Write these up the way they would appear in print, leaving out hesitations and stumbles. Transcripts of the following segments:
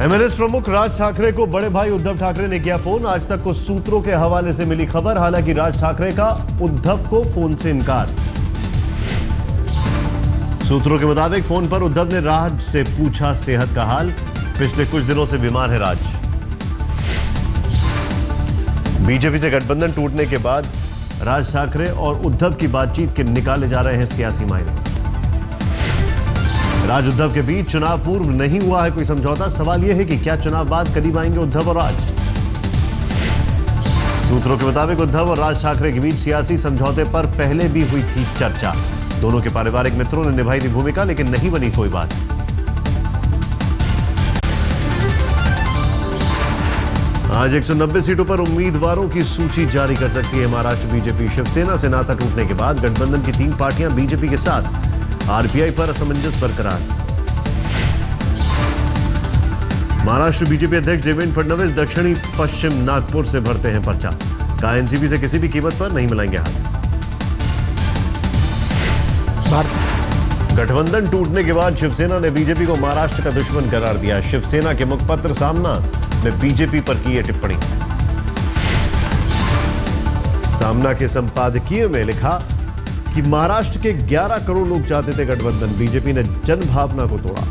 MNS प्रमुख राज ठाकरे को बड़े भाई उद्धव ठाकरे ने किया फोन। आज तक को सूत्रों के हवाले से मिली खबर, हालांकि राज ठाकरे का उद्धव को फोन से इनकार। सूत्रों के मुताबिक फोन पर उद्धव ने राज से पूछा सेहत का हाल। पिछले कुछ दिनों से बीमार है राज। बीजेपी से गठबंधन टूटने के बाद राज ठाकरे और उद्धव की बातचीत के निकाले जा रहे हैं सियासी मायने। राज उद्धव के बीच चुनाव पूर्व नहीं हुआ है कोई समझौता। सवाल यह है कि क्या चुनाव बाद करीब आएंगे उद्धव और राज। सूत्रों के मुताबिक उद्धव और राज ठाकरे के बीच सियासी समझौते पर पहले भी हुई थी चर्चा। दोनों के पारिवारिक मित्रों ने निभाई थी भूमिका, लेकिन नहीं बनी कोई बात। आज 190 सीटों पर उम्मीदवारों की सूची जारी कर सकती है महाराष्ट्र बीजेपी। शिवसेना से नाता टूटने के बाद गठबंधन की 3 पार्टियां बीजेपी के साथ। आरपीआई पर असमंजस बरकरार। महाराष्ट्र बीजेपी अध्यक्ष देवेंद्र फडणवीस दक्षिणी पश्चिम नागपुर से भरते हैं पर्चा। कहा एनसीपी से किसी भी कीमत पर नहीं मिलाएंगे हाथ। गठबंधन टूटने के बाद शिवसेना ने बीजेपी को महाराष्ट्र का दुश्मन करार दिया। शिवसेना के मुखपत्र सामना में बीजेपी पर की यह टिप्पणी। सामना के संपादकीय में लिखा कि महाराष्ट्र के 11 करोड़ लोग चाहते थे गठबंधन, बीजेपी ने जनभावना को तोड़ा।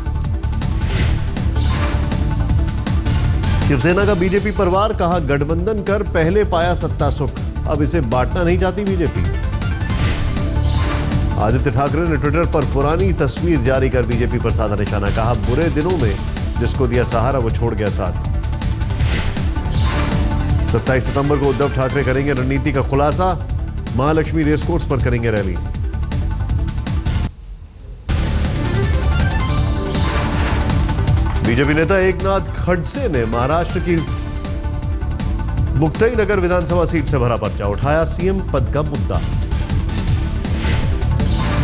शिवसेना का बीजेपी परिवार कहा गठबंधन कर पहले पाया सत्ता सुख, अब इसे बांटना नहीं चाहती बीजेपी। आदित्य ठाकरे ने ट्विटर पर पुरानी तस्वीर जारी कर बीजेपी पर साधा निशाना। कहा बुरे दिनों में जिसको दिया सहारा वो छोड़ गया साथ। 27 सितंबर को उद्धव ठाकरे करेंगे रणनीति का खुलासा। महालक्ष्मी रेसकोर्स पर करेंगे रैली। बीजेपी नेता एकनाथ खड़से ने महाराष्ट्र की मुक्ताईनगर विधानसभा सीट से भरा पर्चा। उठाया सीएम पद का मुद्दा।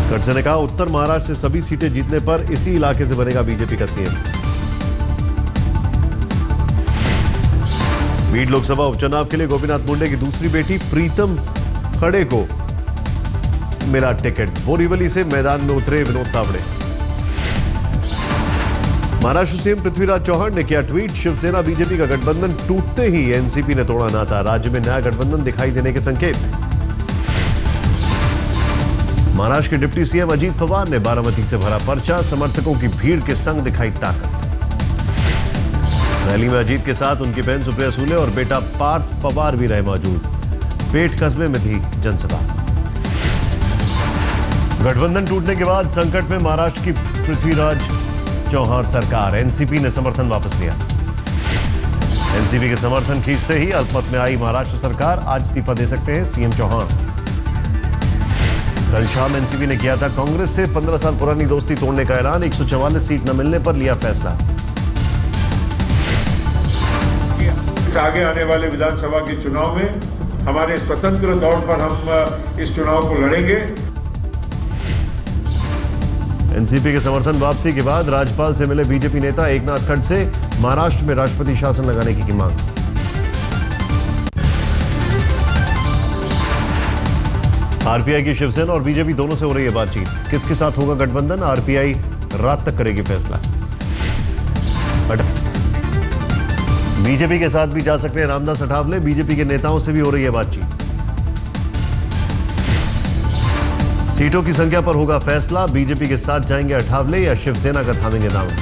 खड़से ने कहा उत्तर महाराष्ट्र से सभी सीटें जीतने पर इसी इलाके से बनेगा बीजेपी का सीएम। बीड लोकसभा उपचुनाव के लिए गोपीनाथ मुंडे की दूसरी बेटी प्रीतम खड़े को मिला टिकट। बोरीवली से मैदान में उतरे विनोद तावड़े। महाराष्ट्र सीएम पृथ्वीराज चौहान ने किया ट्वीट। शिवसेना बीजेपी का गठबंधन टूटते ही एनसीपी ने तोड़ा नाता। राज्य में नया गठबंधन दिखाई देने के संकेत। महाराष्ट्र के डिप्टी सीएम अजीत पवार ने बारामती से भरा पर्चा। समर्थकों की भीड़ के संग दिखाई ताकत। रैली में अजीत के साथ उनकी बहन सुप्रिया सूले और बेटा पार्थ पवार भी रहे मौजूद। पेट कस्बे में थी जनसभा। गठबंधन टूटने के बाद संकट में महाराष्ट्र की पृथ्वीराज चौहान सरकार। एनसीपी ने समर्थन वापस लिया। एनसीपी के समर्थन खींचते ही अल्पमत में आई महाराष्ट्र सरकार। आज इस्तीफा दे सकते हैं सीएम चौहान। कल शाम एनसीपी ने किया था कांग्रेस से 15 साल पुरानी दोस्ती तोड़ने का ऐलान। 144 सीट न मिलने पर लिया फैसला। आगे आने वाले विधानसभा के चुनाव में हमारे स्वतंत्र तौर पर हम इस चुनाव को लड़ेंगे। एनसीपी के समर्थन वापसी के बाद राज्यपाल से मिले बीजेपी नेता एकनाथ खड़से। महाराष्ट्र में राष्ट्रपति शासन लगाने की मांग। आरपीआई की शिवसेना और बीजेपी दोनों से हो रही है बातचीत। किसके साथ होगा गठबंधन, आरपीआई रात तक करेगी फैसला। बीजेपी के साथ भी जा सकते हैं रामदास अठावले। बीजेपी के नेताओं से भी हो रही है बातचीत। सीटों की संख्या पर होगा फैसला। बीजेपी के साथ जाएंगे अठावले या शिवसेना का थामेंगे दामन।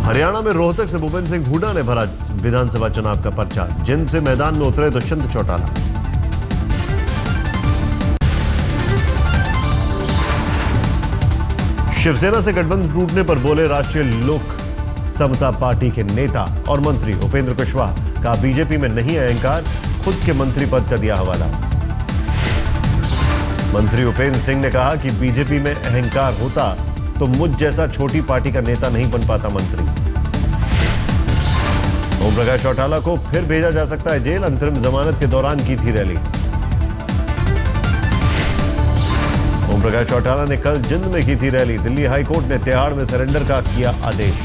हरियाणा में रोहतक से भूपेंद्र सिंह हुड्डा ने भरा विधानसभा चुनाव का पर्चा। जिंद से मैदान में उतरे दुष्यंत चौटाला। शिवसेना से गठबंधन टूटने पर बोले राष्ट्रीय लोक समता पार्टी के नेता और मंत्री उपेंद्र कुशवाहा। कहा बीजेपी में नहीं अहंकार, खुद के मंत्री पद का दिया हवाला। मंत्री उपेंद्र सिंह ने कहा कि बीजेपी में अहंकार होता तो मुझ जैसा छोटी पार्टी का नेता नहीं बन पाता मंत्री। ओम प्रकाश चौटाला को फिर भेजा जा सकता है जेल। अंतरिम जमानत के दौरान की थी रैली। ओम प्रकाश चौटाला ने कल जिंद में की थी रैली। दिल्ली हाईकोर्ट ने तिहाड़ में सरेंडर का किया आदेश।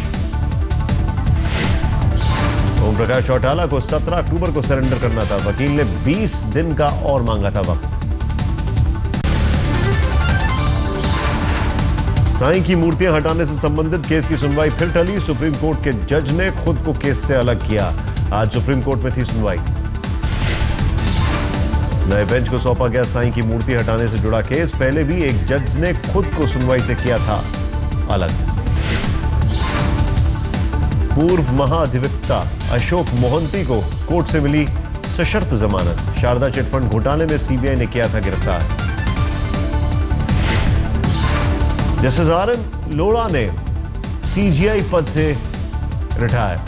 ओम प्रकाश चौटाला को 17 अक्टूबर को सरेंडर करना था। वकील ने 20 दिन का और मांगा था वक्त। साईं की मूर्तियां हटाने से संबंधित केस की सुनवाई फिर टली। सुप्रीम कोर्ट के जज ने खुद को केस से अलग किया। आज सुप्रीम कोर्ट में थी सुनवाई। नए बेंच को सौंपा गया साईं की मूर्ति हटाने से जुड़ा केस। पहले भी एक जज ने खुद को सुनवाई से किया था अलग। पूर्व महाधिवक्ता अशोक मोहंती को कोर्ट से मिली सशर्त जमानत। शारदा चिटफंड घोटाले में सीबीआई ने किया था गिरफ्तार। Justice RN. लोढ़ा ने सीजीआई पद से रिटायर।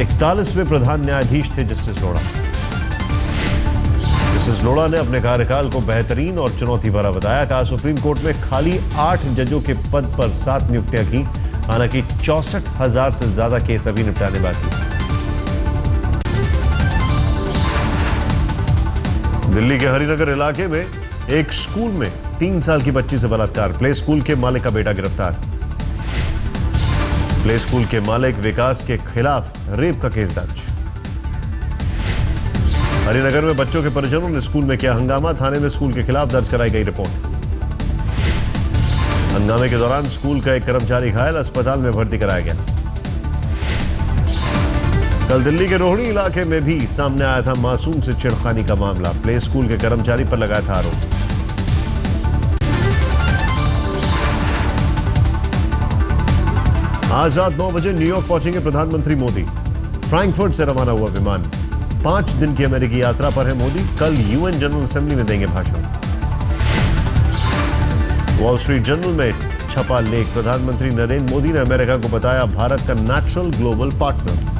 41वें प्रधान न्यायाधीश थे जस्टिस लोढ़ा। जस्टिस लोढ़ा ने अपने कार्यकाल को बेहतरीन और चुनौती भरा बताया। कहा सुप्रीम कोर्ट में खाली 8 जजों के पद पर 7 नियुक्तियां की। हालांकि 64,000 से ज्यादा केस अभी निपटाने बाकी। दिल्ली के हरिनगर इलाके में एक स्कूल में 3 साल की बच्ची से बलात्कार। प्ले स्कूल के मालिक का बेटा गिरफ्तार। प्ले स्कूल के मालिक विकास के खिलाफ रेप का केस दर्ज। हरिनगर में बच्चों के परिजनों ने स्कूल में किया हंगामा। थाने में स्कूल के खिलाफ दर्ज कराई गई रिपोर्ट। हंगामे के दौरान स्कूल का एक कर्मचारी घायल, अस्पताल में भर्ती कराया गया। कल दिल्ली के रोहिणी इलाके में भी सामने आया था मासूम से छेड़खानी का मामला। प्ले स्कूल के कर्मचारी पर लगाया था आरोप। आज रात 9 बजे न्यूयॉर्क पहुंचेंगे प्रधानमंत्री मोदी। फ्रैंकफर्ट से रवाना हुआ विमान। 5 दिन की अमेरिकी यात्रा पर है मोदी। कल यूएन जनरल असेंबली में देंगे भाषण। वॉल स्ट्रीट जर्नल में छपा लेख। प्रधानमंत्री नरेंद्र मोदी ने अमेरिका को बताया भारत का नेचुरल ग्लोबल पार्टनर।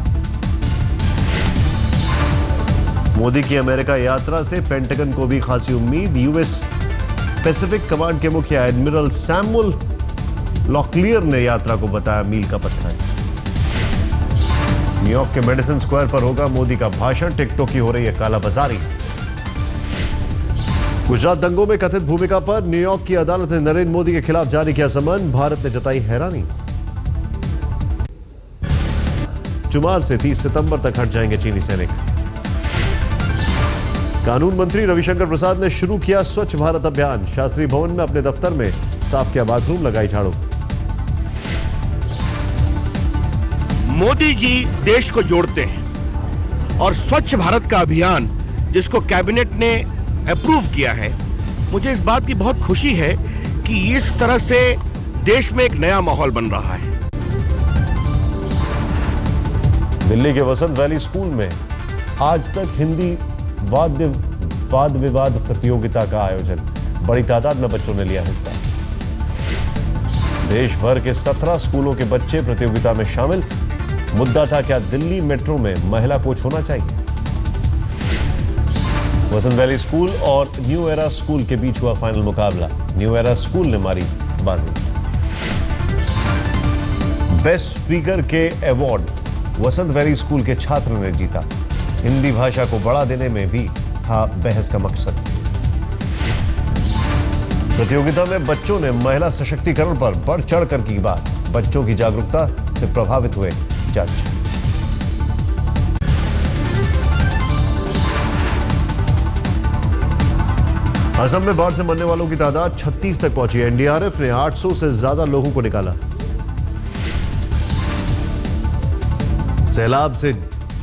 मोदी की अमेरिका यात्रा से पेंटागन को भी खासी उम्मीद। यूएस पैसिफिक कमांड के मुखिया एडमिरल सैमुअल लॉकलियर ने यात्रा को बताया मील का पत्थर। न्यूयॉर्क के मेडिसन स्क्वायर पर होगा मोदी का भाषण। टिकटॉक की हो रही है कालाबाजारी। गुजरात दंगों में कथित भूमिका पर न्यूयॉर्क की अदालत ने नरेंद्र मोदी के खिलाफ जारी किया समन। भारत ने जताई हैरानी। चुमार से 30 सितंबर तक हट जाएंगे चीनी सैनिक। कानून मंत्री रविशंकर प्रसाद ने शुरू किया स्वच्छ भारत अभियान। शास्त्री भवन में अपने दफ्तर में साफ किया बाथरूम, लगाई झाड़ू। मोदी जी देश को जोड़ते हैं और स्वच्छ भारत का अभियान जिसको कैबिनेट ने अप्रूव किया है, मुझे इस बात की बहुत खुशी है कि इस तरह से देश में एक नया माहौल बन रहा है। दिल्ली के वसंत वैली स्कूल में आज तक हिंदी वाद विवाद प्रतियोगिता का आयोजन। बड़ी तादाद में बच्चों ने लिया हिस्सा। देश भर के 17 स्कूलों के बच्चे प्रतियोगिता में शामिल। मुद्दा था क्या दिल्ली मेट्रो में महिला कोच होना चाहिए। वसंत वैली स्कूल और न्यू एरा स्कूल के बीच हुआ फाइनल मुकाबला। न्यू एरा स्कूल ने मारी बाजी। बेस्ट स्पीकर के अवार्ड वसंत वैली स्कूल के छात्र ने जीता। हिंदी भाषा को बढ़ा देने में भी था बहस का मकसद। प्रतियोगिता में बच्चों ने महिला सशक्तिकरण पर बढ़ चढ़कर की बात। बच्चों की जागरूकता से प्रभावित हुए जज। असम में बाढ़ से मरने वालों की तादाद 36 तक पहुंची। एनडीआरएफ ने 800 से ज्यादा लोगों को निकाला। सैलाब से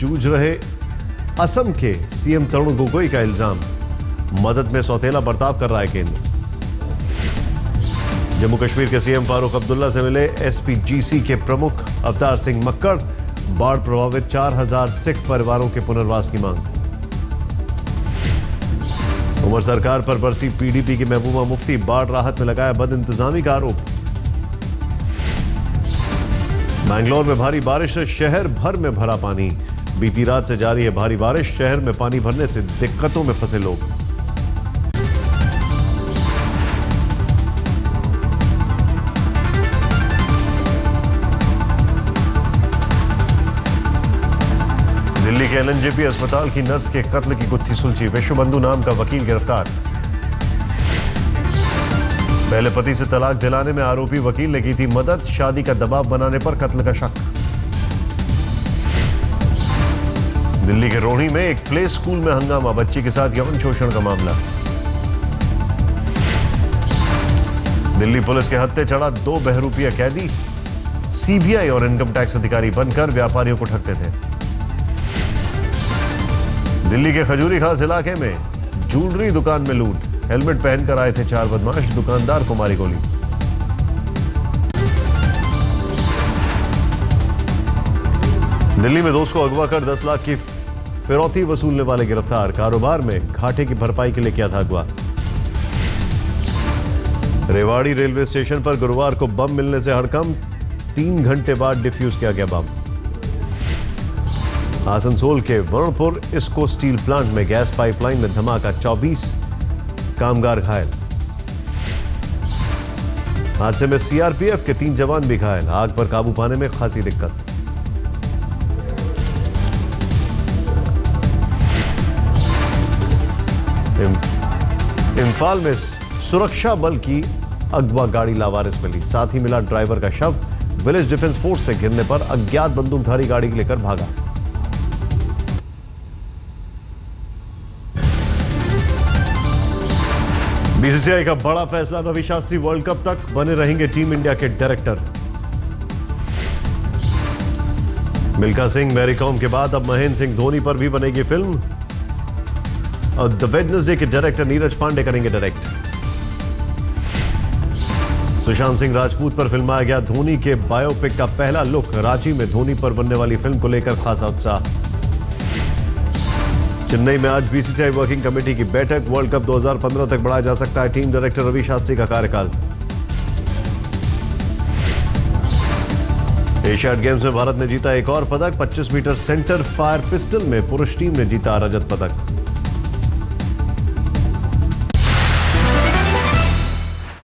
जूझ रहे असम के सीएम तरुण गोगोई का इल्जाम। मदद में सौतेला बर्ताव कर रहा है केंद्र। जम्मू कश्मीर के सीएम फारूक अब्दुल्ला से मिले एसपीजीसी के प्रमुख अवतार सिंह मक्कड़। बाढ़ प्रभावित 4000 सिख परिवारों के पुनर्वास की मांग। उमर सरकार पर बरसी पीडीपी की महबूबा मुफ्ती। बाढ़ राहत में लगाया बदइंतजामी का आरोप। बैंगलोर में भारी बारिश से शहर भर में भरा पानी। बीती रात से जारी है भारी बारिश। शहर में पानी भरने से दिक्कतों में फंसे लोग। दिल्ली के एलएनजेपी अस्पताल की नर्स के कत्ल की गुत्थी सुलझी। विश्वबंधु नाम का वकील गिरफ्तार। पहले पति से तलाक दिलाने में आरोपी वकील ने की थी मदद। शादी का दबाव बनाने पर कत्ल का शक। दिल्ली के रोहिणी में एक प्ले स्कूल में हंगामा। बच्ची के साथ यौन शोषण का मामला। दिल्ली पुलिस के हत्थे चढ़ा 2 बहरूपिया कैदी सीबीआई और इनकम टैक्स अधिकारी बनकर व्यापारियों को ठगते थे। दिल्ली के खजूरी खास इलाके में ज्वेलरी दुकान में लूट, हेलमेट पहनकर आए थे 4 बदमाश, दुकानदार को मारी गोली। दिल्ली में दोस्त को अगवा कर 10 लाख की फिरौती वसूलने वाले गिरफ्तार, कारोबार में घाटे की भरपाई के लिए किया था अगवा। रेवाड़ी रेलवे स्टेशन पर गुरुवार को बम मिलने से हड़कंप, 3 घंटे बाद डिफ्यूज किया गया बम। आसनसोल के वर्णपुर इस्को स्टील प्लांट में गैस पाइपलाइन में धमाका, 24 कामगार घायल। हादसे में सीआरपीएफ के 3 जवान भी घायल, आग पर काबू पाने में खासी दिक्कत। इम्फाल में सुरक्षा बल की अगवा गाड़ी लावारिस मिली, साथ ही मिला ड्राइवर का शव। विलेज डिफेंस फोर्स से गिरने पर अज्ञात बंदूकधारी गाड़ी लेकर भागा। बीसीसीआई का बड़ा फैसला, रवि शास्त्री वर्ल्ड कप तक बने रहेंगे टीम इंडिया के डायरेक्टर। मिल्खा सिंह, मैरी कॉम के बाद अब महेंद्र सिंह धोनी पर भी बनेगी फिल्म और द वेडनेसडे के डायरेक्टर नीरज पांडे करेंगे डायरेक्ट। सुशांत सिंह राजपूत पर फिल्माया गया धोनी के बायोपिक का पहला लुक, रांची में धोनी पर बनने वाली फिल्म को लेकर खासा उत्साह। चेन्नई में आज बीसीसीआई वर्किंग कमेटी की बैठक, वर्ल्ड कप 2015 तक बढ़ाया जा सकता है टीम डायरेक्टर रवि शास्त्री का कार्यकाल। एशियाड गेम्स में भारत ने जीता एक और पदक, 25 मीटर सेंटर फायर पिस्टल में पुरुष टीम ने जीता रजत पदक।